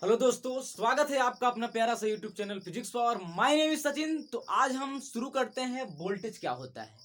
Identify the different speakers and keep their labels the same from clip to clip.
Speaker 1: Hello दोस्तों, स्वागत है आपका अपना प्यारा सा YouTube channel physics power. My name is Sachin. तो आज हम शुरू करते हैं वोल्टेज क्या होता है।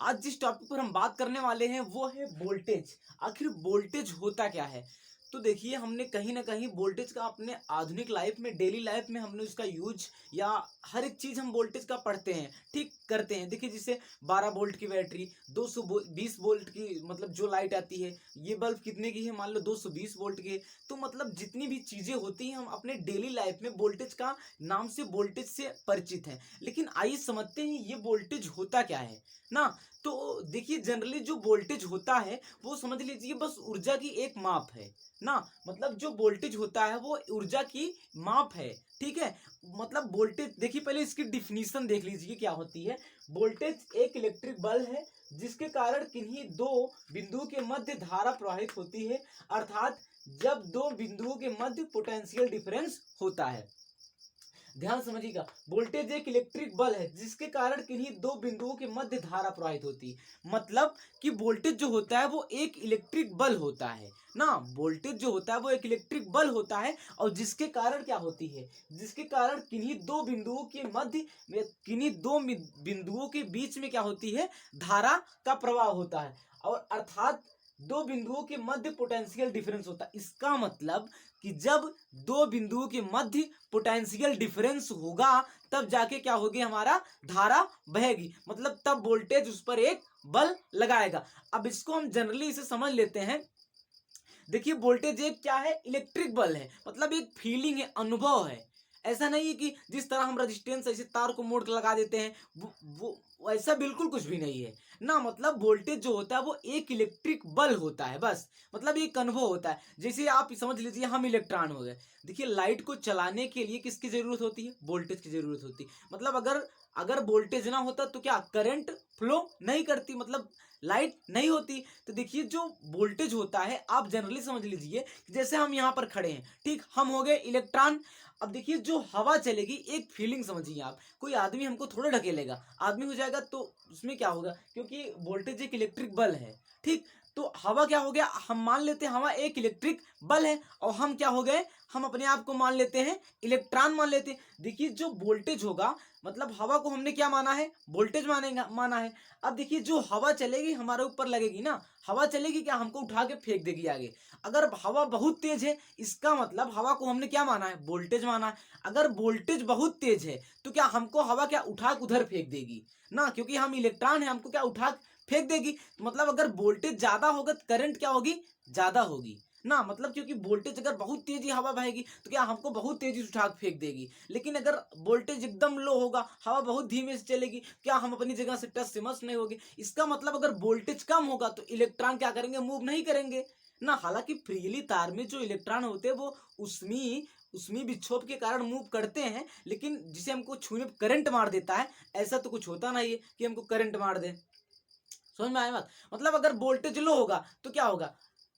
Speaker 1: आज जिस टॉपिक पर हम बात करने वाले हैं वो है वोल्टेज। आखिर वोल्टेज होता क्या है। तो देखिए, हमने कहीं ना कहीं वोल्टेज का अपने आधुनिक लाइफ में, डेली लाइफ में हमने उसका यूज या हर एक चीज हम वोल्टेज का पढ़ते हैं, ठीक करते हैं। देखिए, जैसे 12 वोल्ट की बैटरी, 220 वोल्ट की मतलब जो लाइट आती है, ये बल्ब कितने की है, मान लो 220 वोल्ट की है। तो मतलब जितनी भी चीजें होती हैं हम अपने डेली लाइफ में वोल्टेज का नाम से, वोल्टेज से परिचित हैं। लेकिन आइए समझते हैं ये वोल्टेज होता क्या है ना। तो देखिए, जनरली जो वोल्टेज होता है वो समझ लीजिए बस ऊर्जा की एक माप है ना। मतलब जो वोल्टेज होता है वो ऊर्जा की माप है, ठीक है। मतलब वोल्टेज देखिए, पहले इसकी डिफिनीशन देख लीजिए क्या होती है। वोल्टेज एक इलेक्ट्रिक बल्ब है जिसके कारण किन्हीं दो बिंदुओं के मध्य धारा प्रवाहित होती है, अर्थात जब दो बिंदुओं के मध्य पोटेंशियल डिफरेंस होता है। ध्यान समझिएगा, वोल्टेज एक इलेक्ट्रिक बल है जिसके कारण किन्हीं दो बिंदुओं के मध्य धारा प्रवाहित होती है। मतलब कि वोल्टेज जो होता है वो एक इलेक्ट्रिक बल होता है ना। वोल्टेज जो होता है वो एक इलेक्ट्रिक बल होता है, और जिसके कारण क्या होती है, जिसके कारण किन्हीं दो बिंदुओं के मध्य में, किन्हीं दो बिंदुओं के बीच में क्या होती है, धारा का प्रवाह होता है। और अर्थात दो बिंदुओं के मध्य पोटेंशियल डिफरेंस होता है। इसका मतलब कि जब दो बिंदुओं के मध्य पोटेंशियल डिफरेंस होगा तब जाके क्या होगी, हमारा धारा बहेगी। मतलब तब वोल्टेज उस पर एक बल लगाएगा। अब इसको हम जनरली इसे समझ लेते हैं। देखिए, वोल्टेज एक क्या है, इलेक्ट्रिक बल है। मतलब एक फीलिंग है, अनुभव है। ऐसा नहीं है कि जिस तरह हम रजिस्टेंस ऐसे तार को मोड़ के लगा देते हैं, वो ऐसा बिल्कुल कुछ भी नहीं है ना। मतलब वोल्टेज जो होता है वो एक इलेक्ट्रिक बल होता है बस। मतलब एक अनुभव होता है। जैसे आप समझ लीजिए हम इलेक्ट्रॉन हो गए। देखिए, लाइट को चलाने के लिए किसकी जरूरत होती है, वोल्टेज की जरूरत होती है। मतलब अगर अगर वोल्टेज ना होता तो क्या करंट फ्लो नहीं करती, मतलब लाइट नहीं होती। तो देखिए, जो वोल्टेज होता है आप जनरली समझ लीजिए, जैसे हम यहाँ पर खड़े हैं, ठीक, हम हो गए इलेक्ट्रॉन। अब देखिए, जो हवा चलेगी, एक फीलिंग समझिए आप, कोई आदमी हमको थोड़ा ढकेलेगा, आदमी हो जाएगा तो उसमें क्या होगा, क्योंकि वोल्टेज एक इलेक्ट्रिक बल है, ठीक। तो हवा क्या हो गया, हम मान लेते हैं हवा एक इलेक्ट्रिक बल है, और हम क्या हो गए, हम अपने आप को मान लेते हैं इलेक्ट्रॉन मान लेते हैं। देखिए, जो वोल्टेज होगा, मतलब हवा को हमने क्या माना है, वोल्टेज मानेगा माना है। अब देखिए, जो हवा चलेगी हमारे ऊपर लगेगी ना, हवा चलेगी क्या, हमको उठा के फेंक देगी आगे। अगर हवा बहुत तेज है, इसका मतलब हवा को हमने क्या माना है, वोल्टेज माना है। अगर वोल्टेज बहुत तेज है तो क्या हमको हवा क्या उठा के उधर फेंक देगी ना, क्योंकि हम इलेक्ट्रॉन है, हमको क्या उठा फेंक देगी। तो मतलब अगर वोल्टेज ज्यादा होगा तो करंट क्या होगी, ज्यादा होगी ना। मतलब क्योंकि वोल्टेज अगर बहुत तेजी हवा बहेगी तो क्या हमको बहुत तेजी से उठा के फेंक देगी। लेकिन अगर वोल्टेज एकदम लो होगा, हवा बहुत धीमे से चलेगी, क्या हम अपनी जगह से टस से मस नहीं होगी। इसका मतलब अगर वोल्टेज कम होगा तो इलेक्ट्रॉन क्या करेंगे, मूव नहीं करेंगे ना। हालांकि फ्रीली तार में जो इलेक्ट्रॉन होते हैं वो उसमें उसमें विक्षोभ के कारण मूव करते हैं, लेकिन जिसे हमको छूने पर करंट मार देता है, ऐसा तो कुछ होता नहीं है कि हमको करंट मार दे। समझ में आया बात। मतलब अगर वोल्टेज लो होगा तो क्या होगा,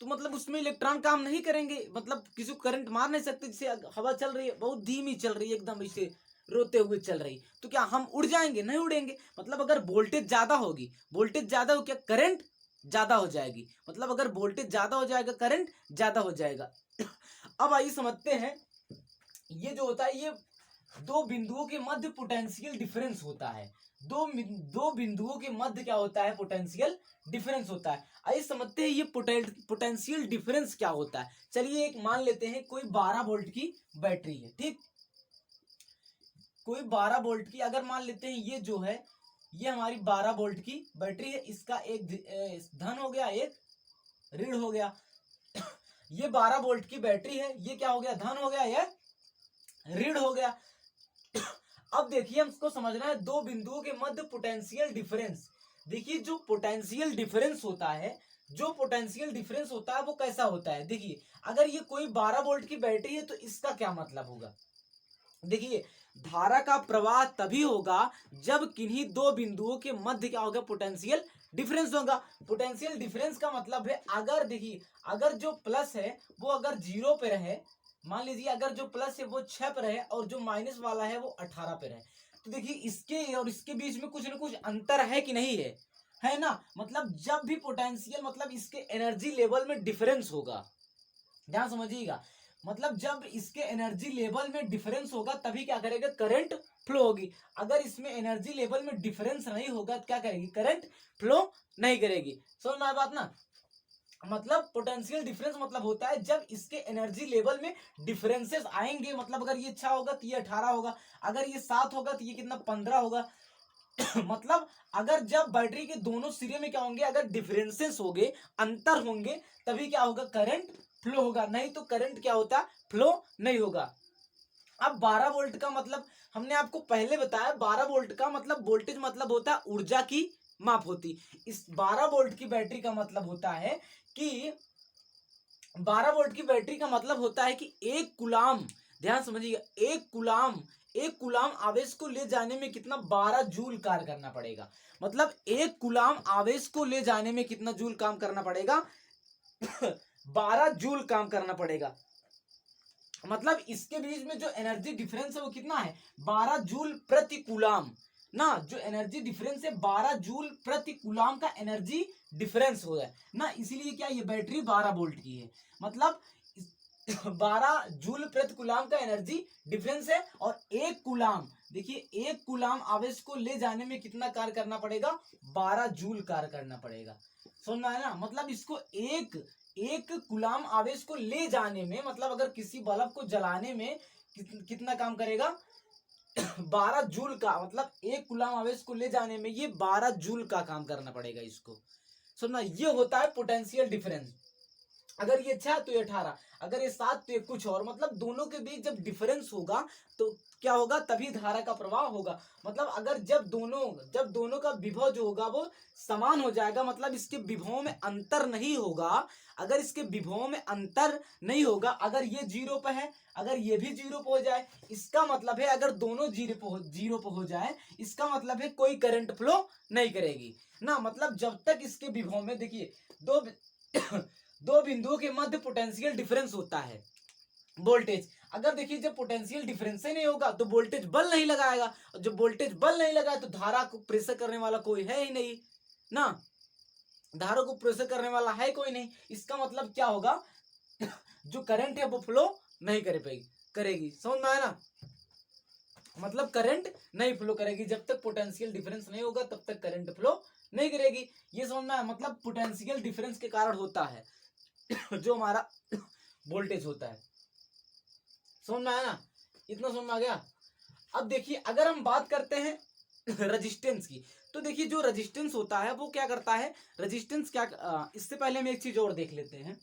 Speaker 1: तो मतलब उसमें इलेक्ट्रॉन काम नहीं करेंगे, मतलब किसी को करंट मार नहीं सकते। जैसे हवा चल रही है, बहुत धीमी चल रही है, एकदम इसे रोते हुए चल रही, तो क्या हम उड़ जाएंगे, नहीं उड़ेंगे। मतलब अगर वोल्टेज ज्यादा होगी, वोल्टेज ज्यादा हो क्या, करंट ज्यादा हो जाएगी। मतलब अगर वोल्टेज ज्यादा हो जाएगा, करंट ज्यादा हो जाएगा। अब आइए समझते हैं, ये जो होता है, ये दो बिंदुओं के मध्य पोटेंशियल डिफरेंस होता है। दो बिंदुओं के मध्य क्या होता है, पोटेंशियल डिफरेंस होता है। आइए समझते हैं ये पोटेंशियल डिफरेंस क्या होता है। चलिए, एक मान लेते हैं कोई 12 वोल्ट की बैटरी है, ठीक। कोई 12 वोल्ट की अगर मान लेते हैं, ये जो है, ये हमारी 12 वोल्ट की बैटरी है। इसका एक धन हो गया, एक ऋण हो गया। ये 12 वोल्ट की बैटरी है, ये क्या हो गया, धन हो गया, ये ऋण हो गया। अब देखिए, हमको समझना है दो बिंदुओं के मध्य पोटेंशियल डिफरेंस। देखिए, जो पोटेंशियल डिफरेंस होता है, जो पोटेंशियल डिफरेंस होता है वो कैसा होता है। देखिए, अगर ये कोई 12 वोल्ट की बैटरी है तो इसका क्या मतलब होगा। देखिए, धारा का प्रवाह तभी होगा जब किन्हीं दो बिंदुओं के मध्य क्या होगा, पोटेंशियल डिफरेंस होगा। पोटेंशियल डिफरेंस का मतलब है, अगर देखिए, अगर जो प्लस है वो अगर 0 पे रहे, मान लीजिए अगर जो प्लस है वो 6 पे रहे और जो माइनस वाला है वो 18 पे रहे, तो देखिए इसके और इसके बीच में कुछ ना कुछ अंतर है कि नहीं है ना। मतलब जब भी पोटेंशियल, मतलब इसके एनर्जी लेवल में डिफरेंस होगा, ध्यान समझिएगा। मतलब जब इसके एनर्जी लेवल में डिफरेंस होगा तभी क्या करेगा, करंट फ्लो होगी। अगर इसमें एनर्जी लेवल में डिफरेंस नहीं होगा तो क्या करेगी, करंट फ्लो नहीं करेगी। समझ में आया बात ना। मतलब पोटेंशियल डिफरेंस मतलब होता है जब इसके एनर्जी लेवल में डिफरेंसेस आएंगे। मतलब अगर ये 6 होगा तो ये 18 होगा, अगर ये 7 होगा तो ये कितना 15 होगा। मतलब अगर जब बैटरी के दोनों सिरे में क्या होंगे, अगर डिफरेंसेस होंगे, अंतर होंगे, तभी क्या होगा, करंट फ्लो होगा, नहीं तो करंट क्या होता, फ्लो नहीं होगा। अब 12 वोल्ट का मतलब हमने आपको पहले बताया, 12 वोल्ट का मतलब वोल्टेज मतलब होता है ऊर्जा की माप होती। इस 12 वोल्ट की बैटरी का मतलब होता है कि 12 वोल्ट की बैटरी का मतलब होता है कि एक कुलाम, ध्यान समझिएगा, एक कुलाम आवेश को ले जाने में कितना, 12 जूल कार्य करना पड़ेगा। मतलब एक कुलाम आवेश को ले जाने में कितना जूल काम करना पड़ेगा 12 जूल काम करना पड़ेगा। मतलब इसके बीच में जो एनर्जी डिफरेंस है वो कितना है, 12 जूल प्रति कूलाम ना। जो एनर्जी डिफरेंस है 12 जूल प्रति कूलाम का एनर्जी डिफरेंस हो है ना, इसीलिए क्या ये बैटरी 12 वोल्ट की है। मतलब 12 जूल प्रति कूलाम का एनर्जी डिफरेंस है। और एक कूलाम, देखिए एक कूलाम आवेश को ले जाने में कितना कार्य करना पड़ेगा, 12 जूल कार्य करना पड़ेगा। सुनना है ना। मतलब इसको एक कुलाम आवेश को ले जाने में, मतलब अगर किसी बल्ब को जलाने में कितना काम करेगा 12 जूल का। मतलब एक कुलाम आवेश को ले जाने में ये 12 जूल का काम करना पड़ेगा इसको। सुनना, ये होता है पोटेंशियल डिफरेंस। अगर ये 6 तो ये 18, अगर ये 7 तो ये कुछ और। मतलब दोनों के बीच जब डिफरेंस होगा तो क्या होगा, तभी धारा का प्रवाह होगा। मतलब अगर जब दोनों का विभव जो होगा वो समान हो जाएगा, मतलब इसके विभवों में अंतर नहीं होगा। अगर इसके विभवों में अंतर नहीं होगा, अगर ये 0 पे है, अगर ये भी 0 पे हो जाए, इसका मतलब है अगर दोनों 0 पे हो जाए, इसका मतलब है कोई करंट फ्लो नहीं करेगी ना। मतलब जब तक इसके विभव में, देखिए दो दो बिंदुओं के मध्य पोटेंशियल डिफरेंस होता है वोल्टेज। अगर देखिए जब पोटेंशियल डिफरेंस ही नहीं होगा तो वोल्टेज बल नहीं लगाएगा, और जब वोल्टेज बल नहीं लगाए तो धारा को प्रेशर करने वाला कोई है ही नहीं ना। धारा को प्रेशर करने वाला है कोई नहीं, इसका मतलब क्या होगा जो करंट है वो फ्लो नहीं करेगी। समझ में आया ना। मतलब करंट नहीं फ्लो करेगी, जब तक पोटेंशियल डिफरेंस नहीं होगा तब तक करंट फ्लो नहीं करेगी। ये समझ में आया। मतलब पोटेंशियल डिफरेंस के कारण होता है जो हमारा वोल्टेज होता है। समझ में आया ना, इतना समझ में आ गया। अब देखिए अगर हम बात करते हैं रेजिस्टेंस की, तो देखिए जो रेजिस्टेंस होता है वो क्या करता है, रेजिस्टेंस क्या, इससे पहले हम एक चीज और देख लेते हैं।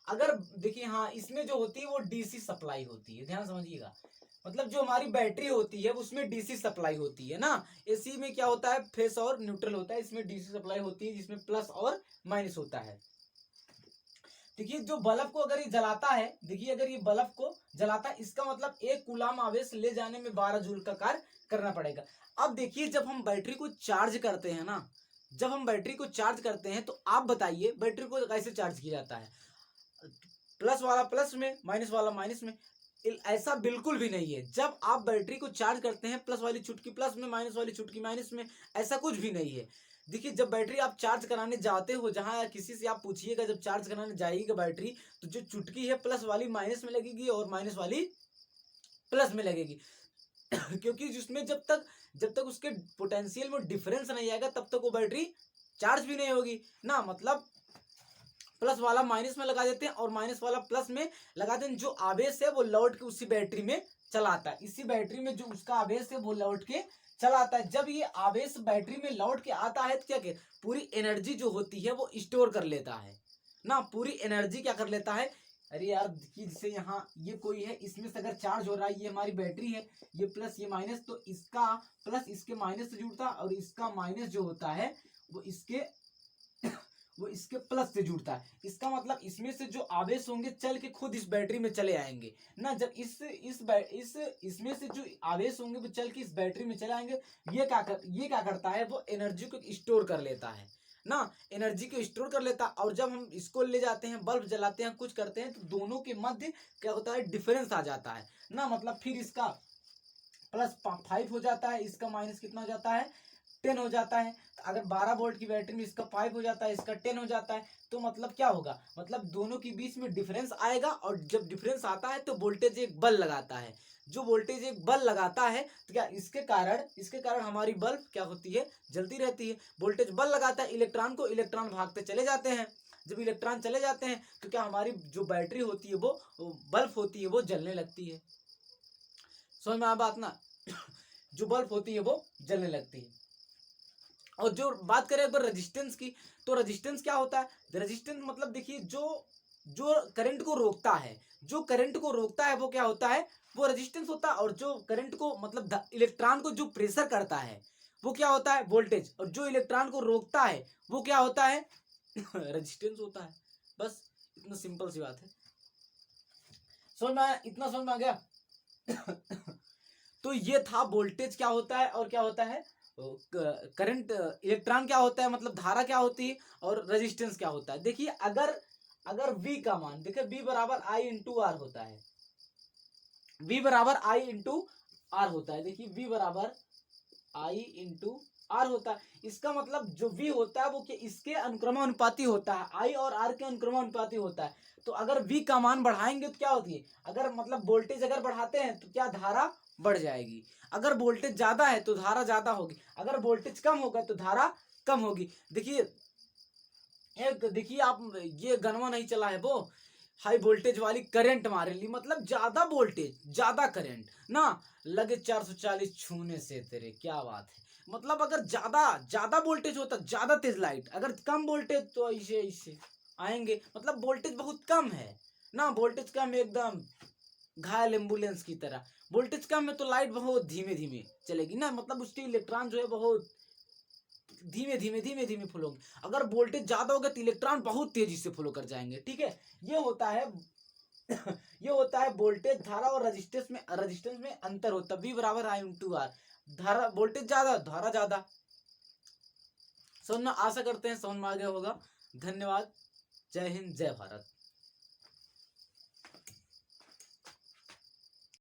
Speaker 1: अगर देखिए हाँ, इसमें जो होती है वो डीसी सप्लाई होती है, ध्यान समझिएगा। मतलब जो हमारी बैटरी होती है उसमें डीसी सप्लाई होती है ना। एसी में क्या होता है, फेस और न्यूट्रल होता है, इसमें डीसी सप्लाई होती है जिसमें प्लस और माइनस होता है। देखिए जो बल्ब को अगर ये जलाता है, देखिए अगर ये बल्ब को जलाता है, इसका मतलब एक कूलाम आवेश ले जाने में 12 जूल का कार्य करना पड़ेगा। अब देखिए जब हम बैटरी को चार्ज करते हैं ना, जब हम बैटरी को चार्ज करते हैं तो आप बताइए बैटरी को कैसे चार्ज किया जाता है, प्लस वाला प्लस में, माइनस वाला माइनस में। ऐसा बिल्कुल भी नहीं है। जब आप बैटरी को चार्ज करते हैं प्लस वाली चुटकी प्लस में, माइनस वाली चुटकी माइनस में, ऐसा कुछ भी नहीं है। देखिए जब बैटरी आप चार्ज कराने जाते हो, जहां किसी से आप पूछिएगा जब चार्ज कराने जाएगी बैटरी, तो जो चुटकी है प्लस वाली माइनस में लगेगी और माइनस वाली प्लस में लगेगी क्योंकि जिसमें जब तक उसके पोटेंशियल में डिफरेंस नहीं आएगा तब तक वो बैटरी चार्ज भी नहीं होगी ना। मतलब प्लस वाला माइनस में लगा देते हैं और माइनस वाला प्लस में लगा देते हैं। जो आवेश है वो लौट के उसी बैटरी में चलाता है, इसी बैटरी में जो उसका आवेश है वो लौट के चलाता है। जब ये आवेश बैटरी में लौट के आता है तो क्या पूरी एनर्जी जो होती है वो स्टोर कर लेता है ना, पूरी एनर्जी क्या कर लेता है। अरे यार जैसे यहाँ ये कोई है, इसमें से अगर चार्ज हो रहा है, ये हमारी बैटरी है, ये प्लस ये माइनस, तो इसका प्लस इसके माइनस से जुड़ता है और इसका माइनस जो होता है वो इसके प्लस से जुड़ता है। इसका मतलब इसमें से जो आवेश होंगे चल के खुद इस बैटरी में चले आएंगे ना। जब इसमें से जो आवेश होंगे वो चल के इस बैटरी में चले आएंगे। ये क्या करता है, वो एनर्जी को स्टोर कर लेता है ना, एनर्जी को स्टोर कर लेता। और जब हम इसको ले जाते हैं, बल्ब जलाते हैं, कुछ करते हैं, तो दोनों के मध्य क्या होता है, डिफरेंस आ जाता है ना। मतलब फिर इसका प्लस 5 हो जाता है, इसका माइनस कितना हो जाता है 10 हो जाता है। अगर 12 वोल्ट की बैटरी में इसका 5 हो जाता है, इसका 10 हो जाता है, तो मतलब क्या होगा, मतलब दोनों के बीच में डिफरेंस आएगा, और जब डिफरेंस आता है तो वोल्टेज एक बल्ब लगाता है। जो वोल्टेज एक बल्ब लगाता है तो क्या इसके कारण हमारी बल्ब क्या होती है, जलती रहती है। वोल्टेज बल्ब लगाता है इलेक्ट्रॉन को, इलेक्ट्रॉन भागते चले जाते हैं। जब इलेक्ट्रॉन चले जाते हैं तो क्या हमारी जो बैटरी होती है, वो बल्ब होती है, वो जलने लगती है। समझ में आ बात ना? जो बल्ब होती है वो जलने लगती है। और जो बात करें एक बार रेजिस्टेंस की, तो रेजिस्टेंस क्या होता है? रेजिस्टेंस मतलब देखिए, जो जो करंट को रोकता है, जो करंट को रोकता है वो क्या होता है, वो रेजिस्टेंस होता है। और जो करंट को मतलब इलेक्ट्रॉन को जो प्रेशर करता है वो क्या होता है, वोल्टेज। और जो इलेक्ट्रॉन को रोकता है वो क्या होता है, रेजिस्टेंस होता है। बस इतना सिंपल सी बात है। समझ में आया? इतना समझ में आ गया? तो ये था वोल्टेज क्या होता है और क्या होता है, करंट, इलेक्ट्रॉन क्या होता है, मतलब धारा क्या होती है, और रेजिस्टेंस क्या होता है। देखिए अगर V का मान देखिए, V बराबर I इंटू आर होता है, V बराबर I इंटू आर होता है। देखिए V बराबर I इंटू आर होता है। इसका मतलब जो V होता है वो क्या इसके अनुक्रमानुपाती होता है, I और R के अनुक्रमानुपाती होता है। तो अगर V का मान बढ़ाएंगे तो क्या होती है, अगर मतलब वोल्टेज अगर बढ़ाते हैं तो क्या धारा बढ़ जाएगी। अगर वोल्टेज ज्यादा है तो धारा ज्यादा होगी, अगर वोल्टेज कम होगा तो धारा कम होगी। देखिए आप, ये गनवा नहीं चला है वो, हाई वोल्टेज वाली करंट मारे ली, मतलब ज्यादा वोल्टेज ज्यादा करंट ना लगे 440 छूने से तेरे, क्या बात है। मतलब अगर ज्यादा ज्यादा वोल्टेज होता, ज्यादा तेज लाइट, अगर कम वोल्टेज तो ऐसे ऐसे आएंगे। मतलब वोल्टेज बहुत कम है ना, वोल्टेज कम है, एकदम घायल एम्बुलेंस की तरह। वोल्टेज कम है तो लाइट बहुत धीमे धीमे चलेगी ना, मतलब उसके इलेक्ट्रॉन जो है बहुत धीमे धीमे फ्लो होंगे। अगर वोल्टेज ज्यादा होगा तो इलेक्ट्रॉन बहुत तेजी से फ्लो कर जाएंगे। ठीक है, ये होता है ये होता है वोल्टेज, धारा और रेजिस्टेंस में अंतर होता है। V बराबर I इंटू आर, धारा वोल्टेज ज्यादा धारा ज्यादा। समझना, आशा करते हैं समझ में आ गया होगा। धन्यवाद। जय हिंद, जय भारत।